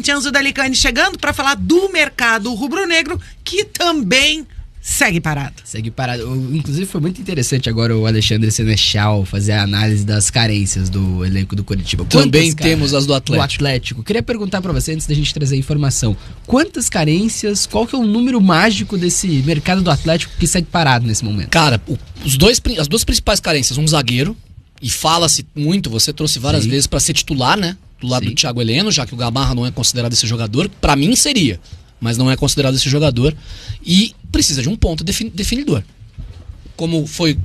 Tianzo Delicani chegando para falar do mercado rubro-negro, que também segue parado. Segue parado. Inclusive foi muito interessante agora o Alexandre Senechal fazer a análise das carências do elenco do Coritiba. Também temos as do Atlético. Queria perguntar para você, antes da gente trazer a informação, quantas carências, qual que é o número mágico desse mercado do Atlético que segue parado nesse momento? Cara, as duas principais carências, um zagueiro, e fala-se muito, você trouxe várias vezes para ser titular, né? Do lado do Thiago Heleno, já que o Gamarra não é considerado esse jogador. Pra mim seria, mas não é considerado esse jogador. E precisa de um ponto definidor. Como foi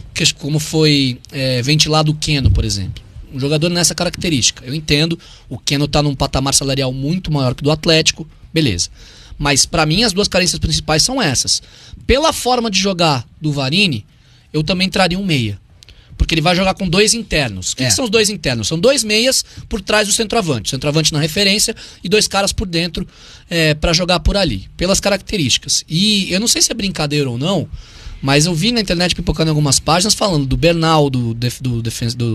ventilado o Keno, por exemplo. Um jogador nessa característica. Eu entendo, o Keno tá num patamar salarial muito maior que o do Atlético, beleza. Mas pra mim as duas carências principais são essas. Pela forma de jogar do Varini, eu também traria um meia. Porque ele vai jogar com dois internos. O que são os dois internos? São dois meias por trás do centroavante. Centroavante na referência e dois caras por dentro para jogar por ali. Pelas características. E eu não sei se é brincadeira ou não, mas eu vi na internet pipocando algumas páginas falando do Bernal, do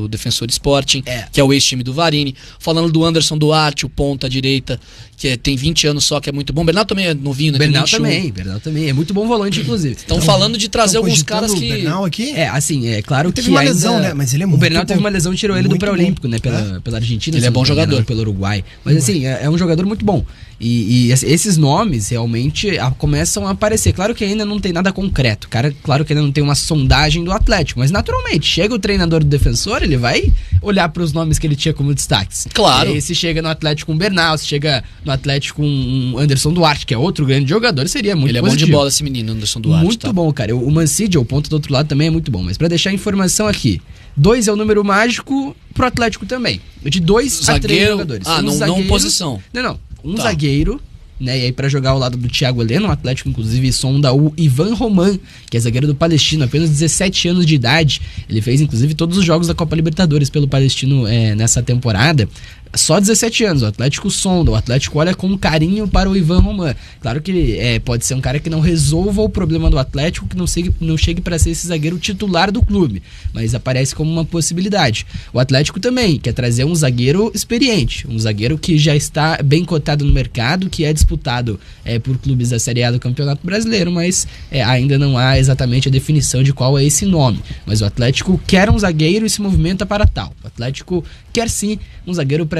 Defensor Sporting, que é o ex-time do Varini. Falando do Anderson Duarte, o ponta direita, que tem 20 anos só, que é muito bom. Bernal também é novinho, né? Bernal também. É muito bom volante, inclusive. Estão falando de trazer alguns caras que... O Bernal aqui? É claro que teve uma lesão, né? Mas ele é muito bom. O Bernal teve uma lesão e tirou ele do pré-olímpico, né? Pela Argentina. Ele é bom jogador. Pelo Uruguai. Mas assim, é um jogador muito bom. E esses nomes realmente começam a aparecer. Claro que ainda não tem nada concreto. Claro que ainda não tem uma sondagem do Atlético. Mas naturalmente, chega o treinador do Defensor, ele vai olhar para os nomes que ele tinha como destaques. Claro. E se chega no Atlético um Bernal, se chega no Atlético um Anderson Duarte, que é outro grande jogador, seria muito positivo. Ele é bom de bola, esse menino, Anderson Duarte. Muito bom, cara. O Mancini, o ponto do outro lado, também é muito bom. Mas para deixar a informação aqui, 2 é o número mágico pro Atlético também. De 2 a 3 jogadores. Não posição. Não. Zagueiro, né? E aí pra jogar ao lado do Thiago Heleno, o Atlético inclusive sonda o Ivan Roman, que é zagueiro do Palestino, apenas 17 anos de idade. Ele fez inclusive todos os jogos da Copa Libertadores pelo Palestino nessa temporada. Só 17 anos, o Atlético sonda, o Atlético olha com carinho para o Ivan Roman. Claro que pode ser um cara que não resolva o problema do Atlético, que não chegue para ser esse zagueiro titular do clube, mas aparece como uma possibilidade. O Atlético também quer trazer um zagueiro experiente, um zagueiro que já está bem cotado no mercado, que é disputado por clubes da Série A do Campeonato Brasileiro, mas ainda não há exatamente a definição de qual é esse nome. Mas o Atlético quer um zagueiro e se movimenta para tal. O Atlético quer sim um zagueiro para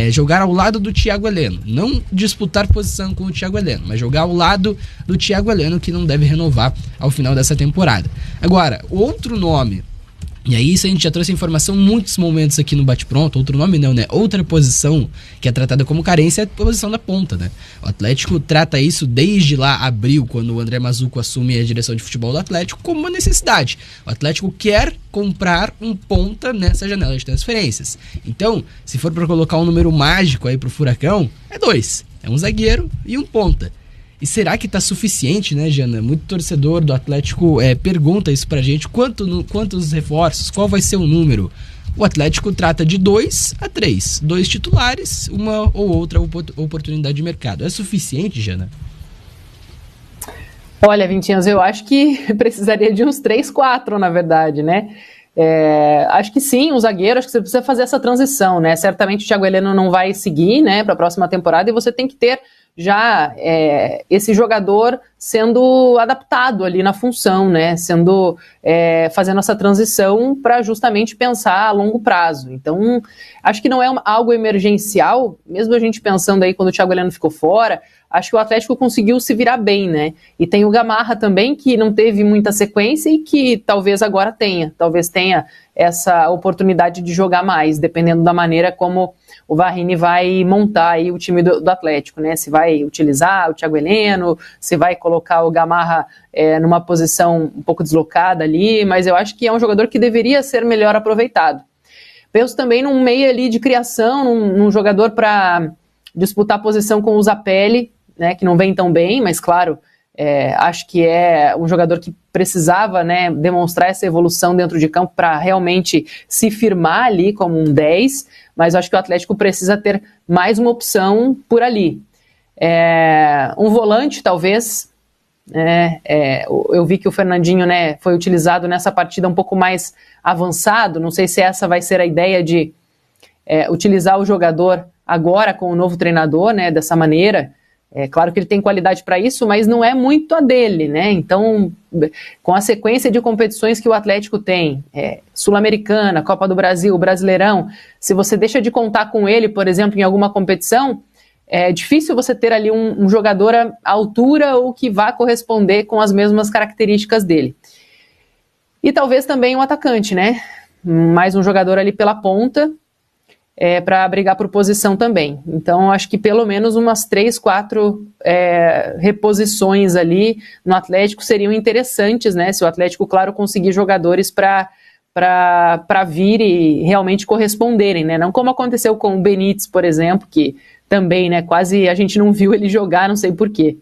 jogar ao lado do Thiago Heleno. Não disputar posição com o Thiago Heleno, mas jogar ao lado do Thiago Heleno, que não deve renovar ao final dessa temporada. Agora, outro nome, e aí isso a gente já trouxe informação muitos momentos aqui no Bate-Pronto, outro nome não, né? Outra posição que é tratada como carência é a posição da ponta, né? O Atlético trata isso desde lá, abril, quando o André Mazzucco assume a direção de futebol do Atlético, como uma necessidade. O Atlético quer comprar um ponta nessa janela de transferências. Então, se for para colocar um número mágico aí pro Furacão, é 2. É um zagueiro e um ponta. E será que tá suficiente, né, Jana? Muito torcedor do Atlético pergunta isso pra gente. Quantos reforços? Qual vai ser o número? O Atlético trata de 2 a 3. 2 titulares, uma ou outra oportunidade de mercado. É suficiente, Jana? Olha, Vintinhas, eu acho que precisaria de uns 3, 4, na verdade, né? Acho que sim, um zagueiro, acho que você precisa fazer essa transição, né? Certamente o Thiago Heleno não vai seguir, né, para a próxima temporada, e você tem que ter já esse jogador sendo adaptado ali na função, né, fazendo essa transição para justamente pensar a longo prazo. Então, acho que não é algo emergencial, mesmo a gente pensando aí quando o Thiago Heleno ficou fora, acho que o Atlético conseguiu se virar bem, né, e tem o Gamarra também, que não teve muita sequência e que talvez agora tenha essa oportunidade de jogar mais, dependendo da maneira como o Varini vai montar aí o time do Atlético, né? Se vai utilizar o Thiago Heleno, se vai colocar o Gamarra numa posição um pouco deslocada ali, mas eu acho que é um jogador que deveria ser melhor aproveitado. Penso também num meio ali de criação, num jogador para disputar posição com o Zapelli, né? Que não vem tão bem, mas claro, acho que é um jogador que precisava, né, demonstrar essa evolução dentro de campo para realmente se firmar ali como um 10, mas acho que o Atlético precisa ter mais uma opção por ali. Um volante, talvez. Eu vi que o Fernandinho, né, foi utilizado nessa partida um pouco mais avançado, não sei se essa vai ser a ideia de utilizar o jogador agora com o novo treinador, né, dessa maneira. É claro que ele tem qualidade para isso, mas não é muito a dele, né? Então, com a sequência de competições que o Atlético tem, Sul-Americana, Copa do Brasil, Brasileirão, se você deixa de contar com ele, por exemplo, em alguma competição, é difícil você ter ali um jogador à altura ou que vá corresponder com as mesmas características dele. E talvez também um atacante, né? Mais um jogador ali pela ponta, para brigar por posição também. Então, acho que pelo menos umas 3, 4 reposições ali no Atlético seriam interessantes, né? Se o Atlético, claro, conseguir jogadores para vir e realmente corresponderem, né? Não como aconteceu com o Benítez, por exemplo, que também, né, quase a gente não viu ele jogar, não sei porquê.